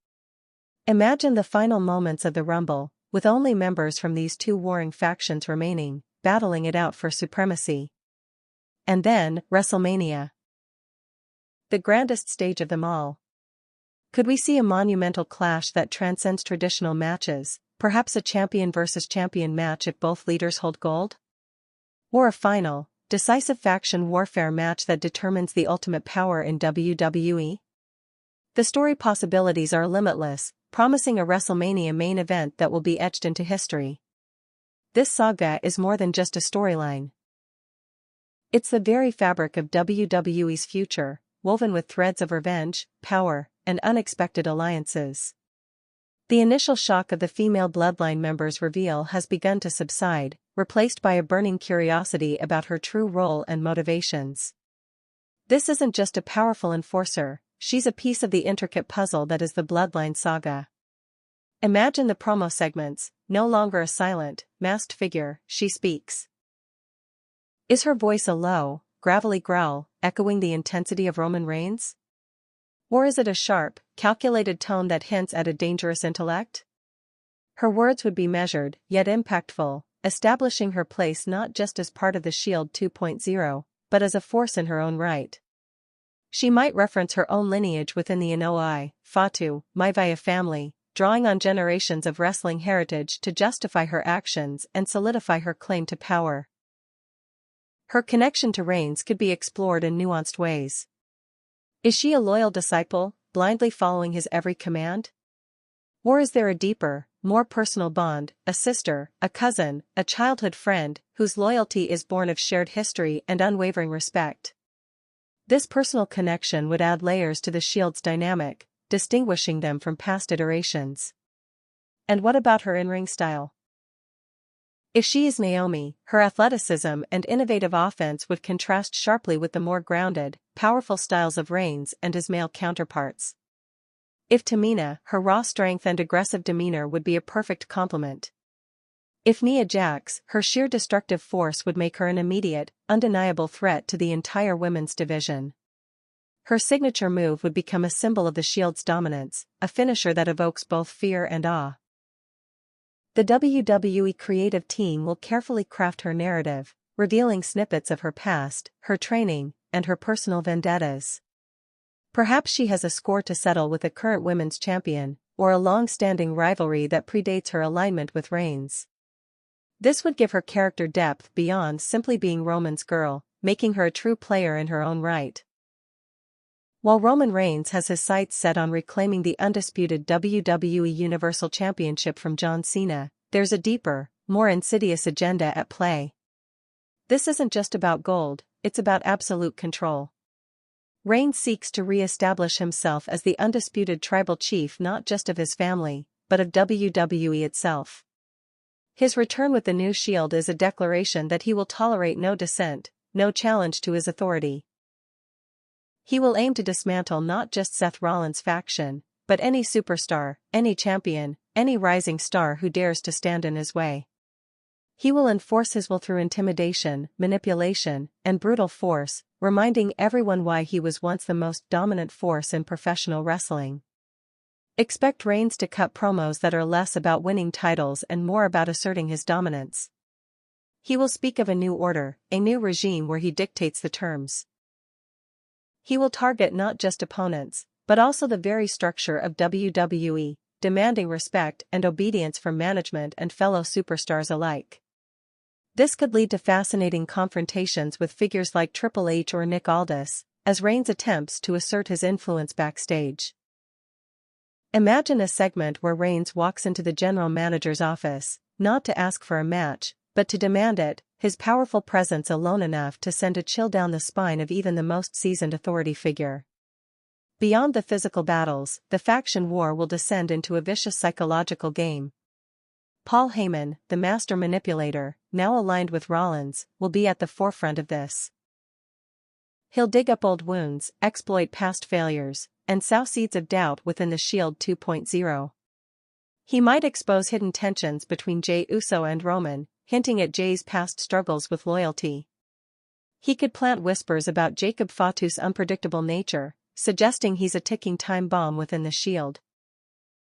Imagine the final moments of the Rumble, with only members from these two warring factions remaining, battling it out for supremacy. And then, WrestleMania. The grandest stage of them all. Could we see a monumental clash that transcends traditional matches, perhaps a champion versus champion match if both leaders hold gold? Or a final, decisive faction warfare match that determines the ultimate power in WWE? The story possibilities are limitless, promising a WrestleMania main event that will be etched into history. This saga is more than just a storyline. It's the very fabric of WWE's future, woven with threads of revenge, power, and unexpected alliances. The initial shock of the female bloodline members' reveal has begun to subside, replaced by a burning curiosity about her true role and motivations. This isn't just a powerful enforcer, she's a piece of the intricate puzzle that is the bloodline saga. Imagine the promo segments, no longer a silent, masked figure, she speaks. Is her voice a low, gravelly growl, echoing the intensity of Roman Reigns? Or is it a sharp, calculated tone that hints at a dangerous intellect? Her words would be measured, yet impactful, establishing her place not just as part of the Shield 2.0, but as a force in her own right. She might reference her own lineage within the Anoa'i, Fatu, Maivia family, drawing on generations of wrestling heritage to justify her actions and solidify her claim to power. Her connection to Reigns could be explored in nuanced ways. Is she a loyal disciple, blindly following his every command? Or is there a deeper, more personal bond, a sister, a cousin, a childhood friend, whose loyalty is born of shared history and unwavering respect? This personal connection would add layers to the Shield's dynamic, distinguishing them from past iterations. And what about her in-ring style? If she is Naomi, her athleticism and innovative offense would contrast sharply with the more grounded, powerful styles of Reigns and his male counterparts. If Tamina, her raw strength and aggressive demeanor would be a perfect complement. If Nia Jax, her sheer destructive force would make her an immediate, undeniable threat to the entire women's division. Her signature move would become a symbol of the Shield's dominance, a finisher that evokes both fear and awe. The WWE creative team will carefully craft her narrative, revealing snippets of her past, her training, and her personal vendettas. Perhaps she has a score to settle with the current women's champion, or a long-standing rivalry that predates her alignment with Reigns. This would give her character depth beyond simply being Roman's girl, making her a true player in her own right. While Roman Reigns has his sights set on reclaiming the undisputed WWE Universal Championship from John Cena, there's a deeper, more insidious agenda at play. This isn't just about gold, it's about absolute control. Reigns seeks to re-establish himself as the undisputed tribal chief not just of his family, but of WWE itself. His return with the new Shield is a declaration that he will tolerate no dissent, no challenge to his authority. He will aim to dismantle not just Seth Rollins' faction, but any superstar, any champion, any rising star who dares to stand in his way. He will enforce his will through intimidation, manipulation, and brutal force, reminding everyone why he was once the most dominant force in professional wrestling. Expect Reigns to cut promos that are less about winning titles and more about asserting his dominance. He will speak of a new order, a new regime where he dictates the terms. He will target not just opponents, but also the very structure of WWE, demanding respect and obedience from management and fellow superstars alike. This could lead to fascinating confrontations with figures like Triple H or Nick Aldis, as Reigns attempts to assert his influence backstage. Imagine a segment where Reigns walks into the general manager's office, not to ask for a match, but to demand it, his powerful presence alone enough to send a chill down the spine of even the most seasoned authority figure. Beyond the physical battles, the faction war will descend into a vicious psychological game. Paul Heyman, the master manipulator, now aligned with Rollins, will be at the forefront of this. He'll dig up old wounds, exploit past failures, and sow seeds of doubt within the Shield 2.0. He might expose hidden tensions between Jey Uso and Roman, hinting at Jey's past struggles with loyalty. He could plant whispers about Jacob Fatu's unpredictable nature, suggesting he's a ticking time bomb within the Shield.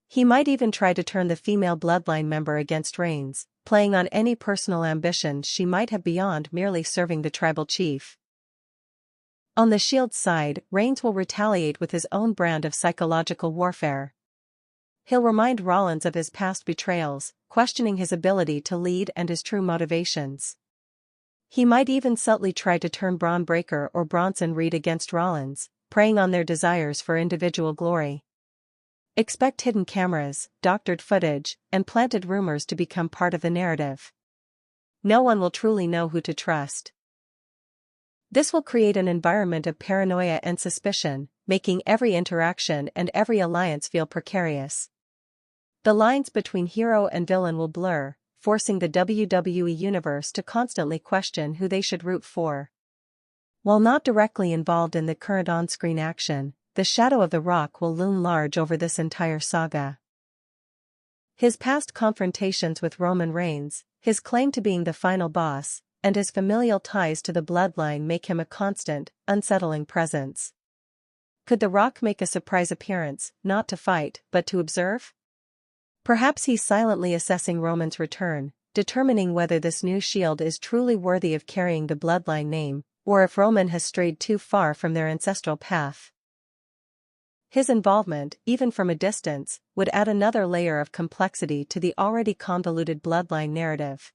He might even try to turn the female Bloodline member against Reigns, playing on any personal ambitions she might have beyond merely serving the tribal chief. On the Shield's side, Reigns will retaliate with his own brand of psychological warfare. He'll remind Rollins of his past betrayals, questioning his ability to lead and his true motivations. He might even subtly try to turn Braun Breaker or Bronson Reed against Rollins, preying on their desires for individual glory. Expect hidden cameras, doctored footage, and planted rumors to become part of the narrative. No one will truly know who to trust. This will create an environment of paranoia and suspicion, making every interaction and every alliance feel precarious. The lines between hero and villain will blur, forcing the WWE Universe to constantly question who they should root for. While not directly involved in the current on-screen action, the shadow of The Rock will loom large over this entire saga. His past confrontations with Roman Reigns, his claim to being the final boss, and his familial ties to the Bloodline make him a constant, unsettling presence. Could The Rock make a surprise appearance, not to fight, but to observe? Perhaps he's silently assessing Roman's return, determining whether this new Shield is truly worthy of carrying the Bloodline name, or if Roman has strayed too far from their ancestral path. His involvement, even from a distance, would add another layer of complexity to the already convoluted Bloodline narrative.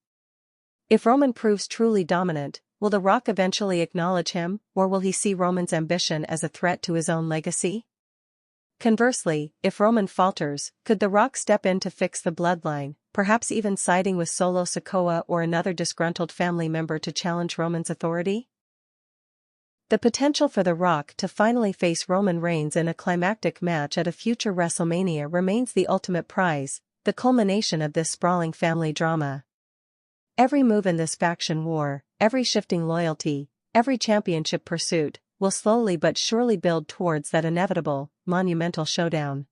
If Roman proves truly dominant, will The Rock eventually acknowledge him, or will he see Roman's ambition as a threat to his own legacy? Conversely, if Roman falters, could The Rock step in to fix the Bloodline, perhaps even siding with Solo Sikoa or another disgruntled family member to challenge Roman's authority? The potential for The Rock to finally face Roman Reigns in a climactic match at a future WrestleMania remains the ultimate prize, the culmination of this sprawling family drama. Every move in this faction war, every shifting loyalty, every championship pursuit, will slowly but surely build towards that inevitable, monumental showdown.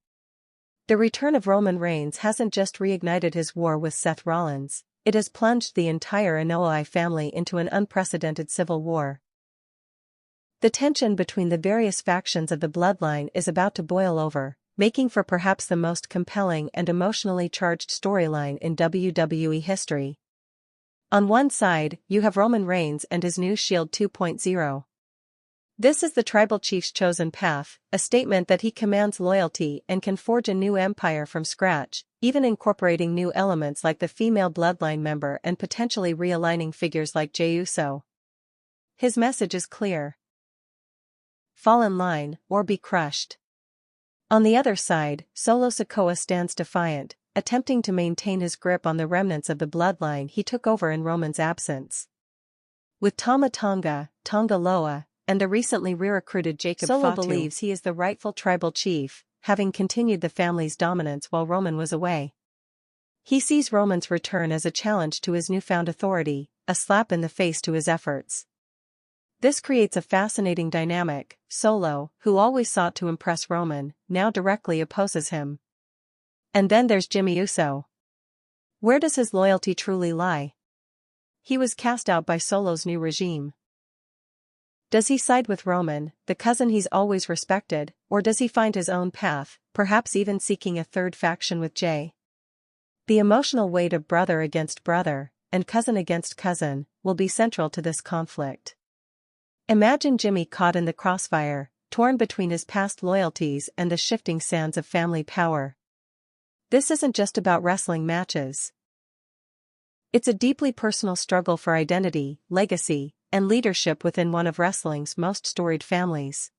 The return of Roman Reigns hasn't just reignited his war with Seth Rollins, it has plunged the entire Anoa'i family into an unprecedented civil war. The tension between the various factions of the Bloodline is about to boil over, making for perhaps the most compelling and emotionally charged storyline in WWE history. On one side, you have Roman Reigns and his new Shield 2.0. This is the tribal chief's chosen path, a statement that he commands loyalty and can forge a new empire from scratch, even incorporating new elements like the female Bloodline member and potentially realigning figures like Jey Uso. His message is clear. Fall in line, or be crushed. On the other side, Solo Sikoa stands defiant, attempting to maintain his grip on the remnants of the Bloodline he took over in Roman's absence. With Tama Tonga, Tonga Loa, and the recently re-recruited Jacob Solo Fatu believes he is the rightful tribal chief, having continued the family's dominance while Roman was away. He sees Roman's return as a challenge to his newfound authority, a slap in the face to his efforts. This creates a fascinating dynamic. Solo, who always sought to impress Roman, now directly opposes him. And then there's Jimmy Uso. Where does his loyalty truly lie? He was cast out by Solo's new regime. Does he side with Roman, the cousin he's always respected, or does he find his own path, perhaps even seeking a third faction with Jay? The emotional weight of brother against brother, and cousin against cousin, will be central to this conflict. Imagine Jimmy caught in the crossfire, torn between his past loyalties and the shifting sands of family power. This isn't just about wrestling matches. It's a deeply personal struggle for identity, legacy, and leadership within one of wrestling's most storied families.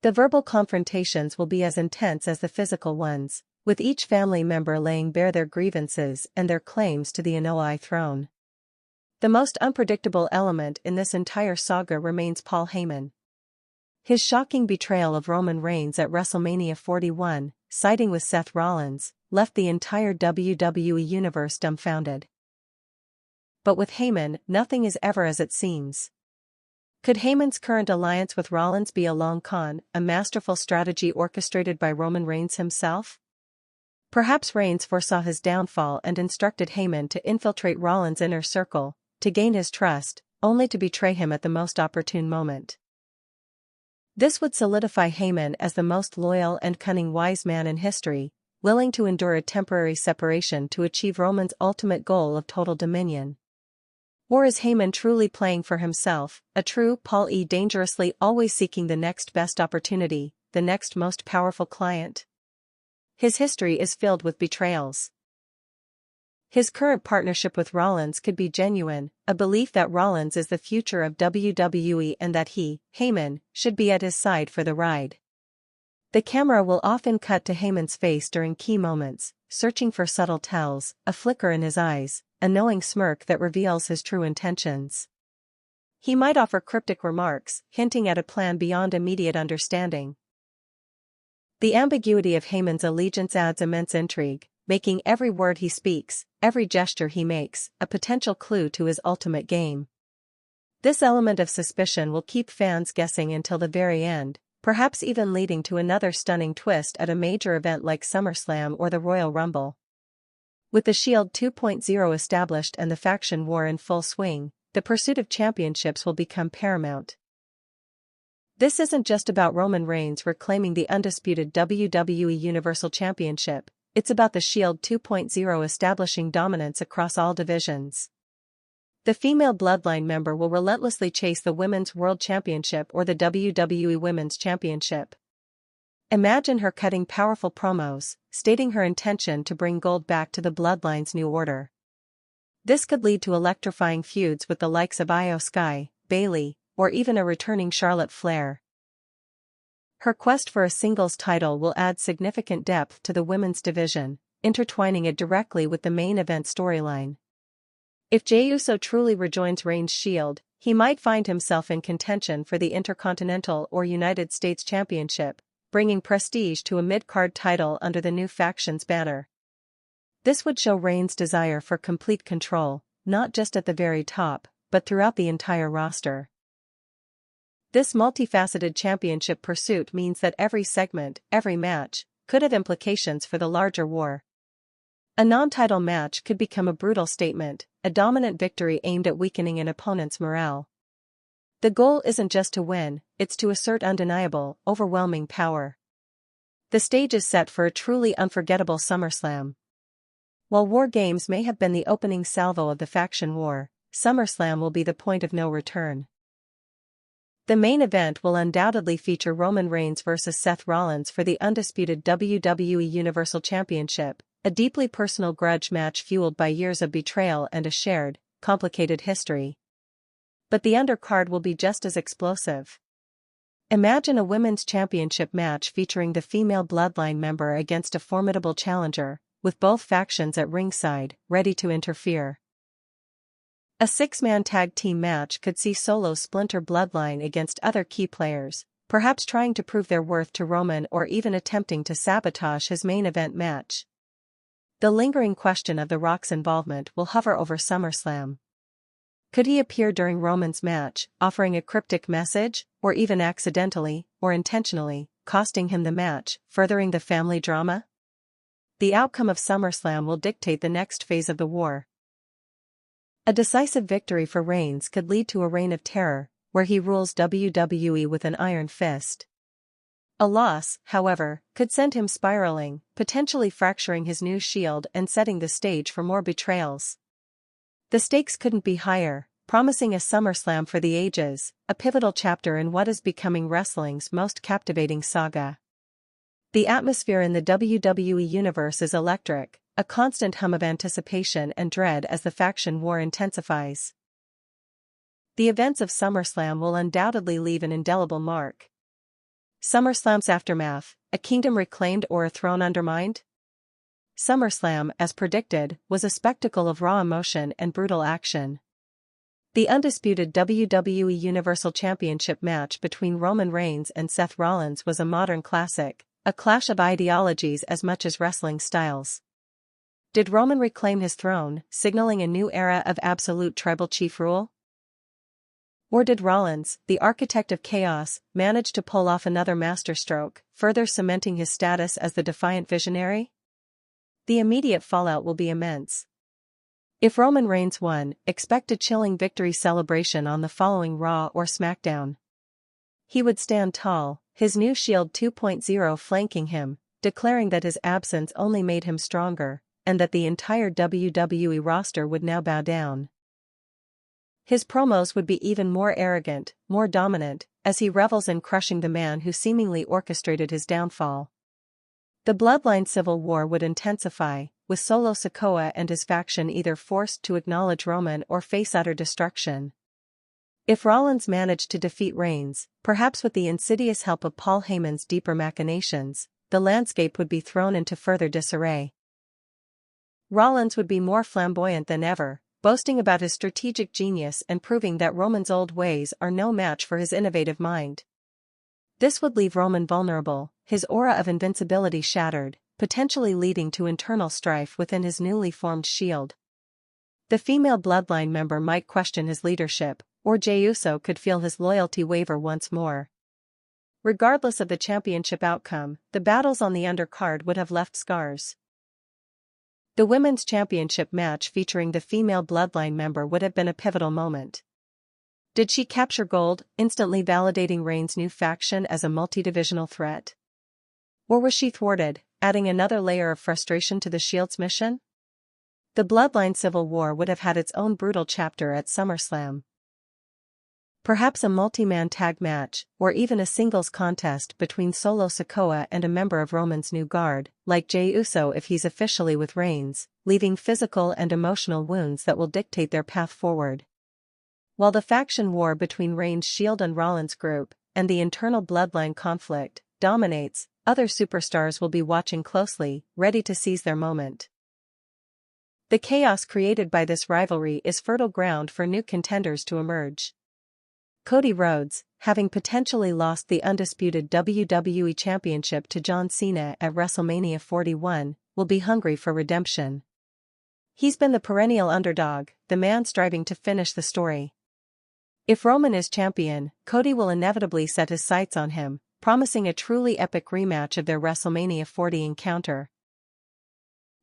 The verbal confrontations will be as intense as the physical ones, with each family member laying bare their grievances and their claims to the Anoa'i throne. The most unpredictable element in this entire saga remains Paul Heyman. His shocking betrayal of Roman Reigns at WrestleMania 41, siding with Seth Rollins, left the entire WWE Universe dumbfounded. But with Heyman, nothing is ever as it seems. Could Heyman's current alliance with Rollins be a long con, a masterful strategy orchestrated by Roman Reigns himself? Perhaps Reigns foresaw his downfall and instructed Heyman to infiltrate Rollins' inner circle, to gain his trust, only to betray him at the most opportune moment. This would solidify Heyman as the most loyal and cunning wise man in history, willing to endure a temporary separation to achieve Roman's ultimate goal of total dominion. Or is Heyman truly playing for himself, a true Paul E. dangerously always seeking the next best opportunity, the next most powerful client? His history is filled with betrayals. His current partnership with Rollins could be genuine, a belief that Rollins is the future of WWE and that he, Heyman, should be at his side for the ride. The camera will often cut to Heyman's face during key moments, searching for subtle tells, a flicker in his eyes, a knowing smirk that reveals his true intentions. He might offer cryptic remarks, hinting at a plan beyond immediate understanding. The ambiguity of Heyman's allegiance adds immense intrigue, making every word he speaks, every gesture he makes, a potential clue to his ultimate game. This element of suspicion will keep fans guessing until the very end, perhaps even leading to another stunning twist at a major event like SummerSlam or the Royal Rumble. With the Shield 2.0 established and the faction war in full swing, the pursuit of championships will become paramount. This isn't just about Roman Reigns reclaiming the undisputed WWE Universal Championship. It's about the Shield 2.0 establishing dominance across all divisions. The female Bloodline member will relentlessly chase the Women's World Championship or the WWE Women's Championship. Imagine her cutting powerful promos, stating her intention to bring gold back to the Bloodline's new order. This could lead to electrifying feuds with the likes of Io Sky, Bayley, or even a returning Charlotte Flair. Her quest for a singles title will add significant depth to the women's division, intertwining it directly with the main event storyline. If Jey Uso truly rejoins Reigns' Shield, he might find himself in contention for the Intercontinental or United States Championship, bringing prestige to a mid-card title under the new faction's banner. This would show Reigns' desire for complete control, not just at the very top, but throughout the entire roster. This multifaceted championship pursuit means that every segment, every match, could have implications for the larger war. A non-title match could become a brutal statement, a dominant victory aimed at weakening an opponent's morale. The goal isn't just to win, it's to assert undeniable, overwhelming power. The stage is set for a truly unforgettable SummerSlam. While War Games may have been the opening salvo of the faction war, SummerSlam will be the point of no return. The main event will undoubtedly feature Roman Reigns vs. Seth Rollins for the undisputed WWE Universal Championship, a deeply personal grudge match fueled by years of betrayal and a shared, complicated history. But the undercard will be just as explosive. Imagine a women's championship match featuring the female Bloodline member against a formidable challenger, with both factions at ringside, ready to interfere. A six-man tag team match could see Solo splinter Bloodline against other key players, perhaps trying to prove their worth to Roman or even attempting to sabotage his main event match. The lingering question of The Rock's involvement will hover over SummerSlam. Could he appear during Roman's match, offering a cryptic message, or even accidentally, or intentionally, costing him the match, furthering the family drama? The outcome of SummerSlam will dictate the next phase of the war. A decisive victory for Reigns could lead to a reign of terror, where he rules WWE with an iron fist. A loss, however, could send him spiraling, potentially fracturing his new Shield and setting the stage for more betrayals. The stakes couldn't be higher, promising a SummerSlam for the ages, a pivotal chapter in what is becoming wrestling's most captivating saga. The atmosphere in the WWE Universe is electric, a constant hum of anticipation and dread as the faction war intensifies. The events of SummerSlam will undoubtedly leave an indelible mark. SummerSlam's aftermath, a kingdom reclaimed or a throne undermined? SummerSlam, as predicted, was a spectacle of raw emotion and brutal action. The undisputed WWE Universal Championship match between Roman Reigns and Seth Rollins was a modern classic, a clash of ideologies as much as wrestling styles. Did Roman reclaim his throne, signaling a new era of absolute tribal chief rule? Or did Rollins, the architect of chaos, manage to pull off another masterstroke, further cementing his status as the defiant visionary? The immediate fallout will be immense. If Roman Reigns won, expect a chilling victory celebration on the following Raw or SmackDown. He would stand tall, his new Shield 2.0 flanking him, declaring that his absence only made him stronger, and that the entire WWE roster would now bow down. His promos would be even more arrogant, more dominant, as he revels in crushing the man who seemingly orchestrated his downfall. The Bloodline civil war would intensify, with Solo Sikoa and his faction either forced to acknowledge Roman or face utter destruction. If Rollins managed to defeat Reigns, perhaps with the insidious help of Paul Heyman's deeper machinations, the landscape would be thrown into further disarray. Rollins would be more flamboyant than ever, boasting about his strategic genius and proving that Roman's old ways are no match for his innovative mind. This would leave Roman vulnerable, his aura of invincibility shattered, potentially leading to internal strife within his newly formed Shield. The female Bloodline member might question his leadership, or Jey Uso could feel his loyalty waver once more. Regardless of the championship outcome, the battles on the undercard would have left scars. The Women's Championship match featuring the female Bloodline member would have been a pivotal moment. Did she capture gold, instantly validating Reigns' new faction as a multi-divisional threat? Or was she thwarted, adding another layer of frustration to the Shield's mission? The Bloodline civil war would have had its own brutal chapter at SummerSlam. Perhaps a multi-man tag match, or even a singles contest between Solo Sikoa and a member of Roman's new guard, like Jey Uso if he's officially with Reigns, leaving physical and emotional wounds that will dictate their path forward. While the faction war between Reigns' Shield and Rollins' group, and the internal Bloodline conflict, dominates, other superstars will be watching closely, ready to seize their moment. The chaos created by this rivalry is fertile ground for new contenders to emerge. Cody Rhodes, having potentially lost the undisputed WWE Championship to John Cena at WrestleMania 41, will be hungry for redemption. He's been the perennial underdog, the man striving to finish the story. If Roman is champion, Cody will inevitably set his sights on him, promising a truly epic rematch of their WrestleMania 40 encounter.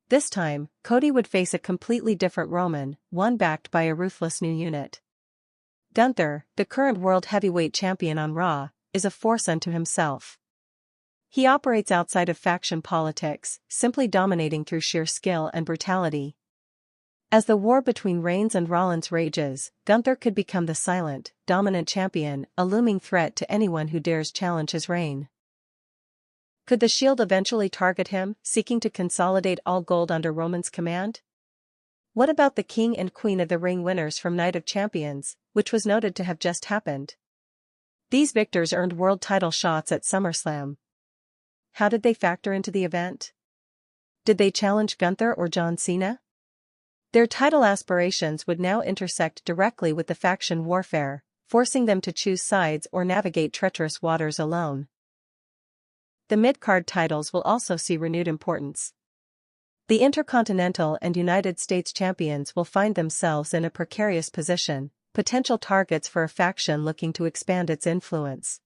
This time, Cody would face a completely different Roman, one backed by a ruthless new unit. Gunther, the current World Heavyweight Champion on Raw, is a force unto himself. He operates outside of faction politics, simply dominating through sheer skill and brutality. As the war between Reigns and Rollins rages, Gunther could become the silent, dominant champion, a looming threat to anyone who dares challenge his reign. Could the Shield eventually target him, seeking to consolidate all gold under Roman's command? What about the King and Queen of the Ring winners from Night of Champions, which was noted to have just happened? These victors earned world title shots at SummerSlam. How did they factor into the event? Did they challenge Gunther or John Cena? Their title aspirations would now intersect directly with the faction warfare, forcing them to choose sides or navigate treacherous waters alone. The mid-card titles will also see renewed importance. The Intercontinental and United States champions will find themselves in a precarious position, potential targets for a faction looking to expand its influence.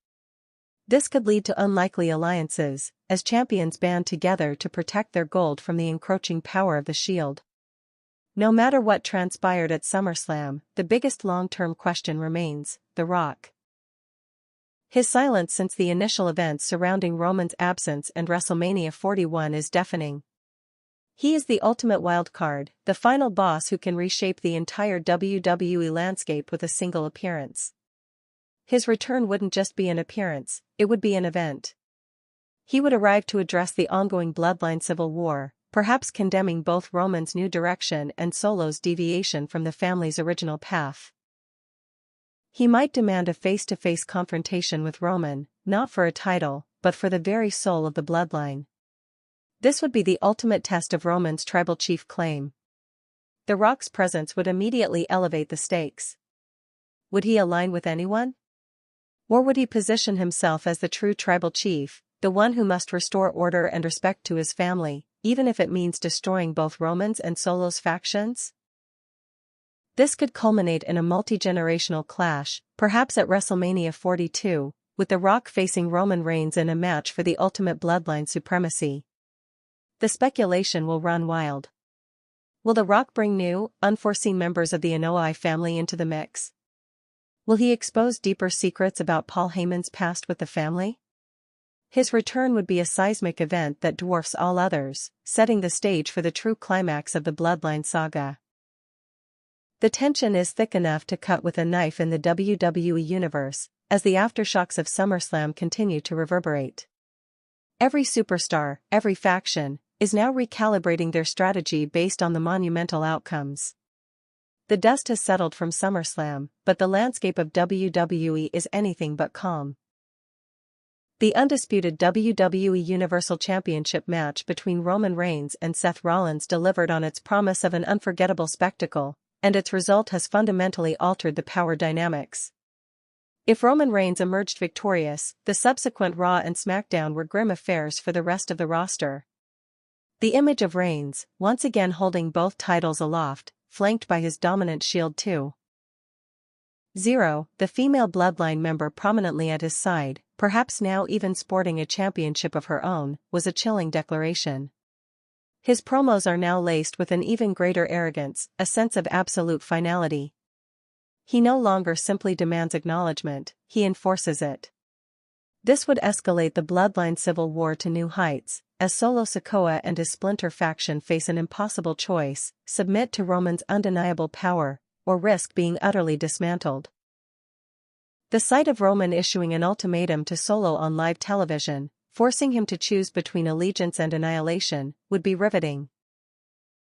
This could lead to unlikely alliances, as champions band together to protect their gold from the encroaching power of the Shield. No matter what transpired at SummerSlam, the biggest long-term question remains: The Rock. His silence since the initial events surrounding Roman's absence and WrestleMania 41 is deafening. He is the ultimate wildcard, the final boss who can reshape the entire WWE landscape with a single appearance. His return wouldn't just be an appearance, it would be an event. He would arrive to address the ongoing Bloodline civil war, perhaps condemning both Roman's new direction and Solo's deviation from the family's original path. He might demand a face-to-face confrontation with Roman, not for a title, but for the very soul of the Bloodline. This would be the ultimate test of Roman's tribal chief claim. The Rock's presence would immediately elevate the stakes. Would he align with anyone? Or would he position himself as the true tribal chief, the one who must restore order and respect to his family, even if it means destroying both Roman's and Solo's factions? This could culminate in a multi-generational clash, perhaps at WrestleMania 42, with The Rock facing Roman Reigns in a match for the ultimate Bloodline supremacy. The speculation will run wild. Will The Rock bring new, unforeseen members of the Anoa'i family into the mix? Will he expose deeper secrets about Paul Heyman's past with the family? His return would be a seismic event that dwarfs all others, setting the stage for the true climax of the Bloodline saga. The tension is thick enough to cut with a knife in the WWE Universe, as the aftershocks of SummerSlam continue to reverberate. Every superstar, every faction, is now recalibrating their strategy based on the monumental outcomes. The dust has settled from SummerSlam, but the landscape of WWE is anything but calm. The undisputed WWE Universal Championship match between Roman Reigns and Seth Rollins delivered on its promise of an unforgettable spectacle, and its result has fundamentally altered the power dynamics. If Roman Reigns emerged victorious, the subsequent Raw and SmackDown were grim affairs for the rest of the roster. The image of Reigns, once again holding both titles aloft, flanked by his dominant Shield 2.0, the female Bloodline member prominently at his side, perhaps now even sporting a championship of her own, was a chilling declaration. His promos are now laced with an even greater arrogance, a sense of absolute finality. He no longer simply demands acknowledgement, he enforces it. This would escalate the Bloodline civil war to new heights, as Solo Sikoa and his splinter faction face an impossible choice: submit to Roman's undeniable power, or risk being utterly dismantled. The sight of Roman issuing an ultimatum to Solo on live television, forcing him to choose between allegiance and annihilation, would be riveting.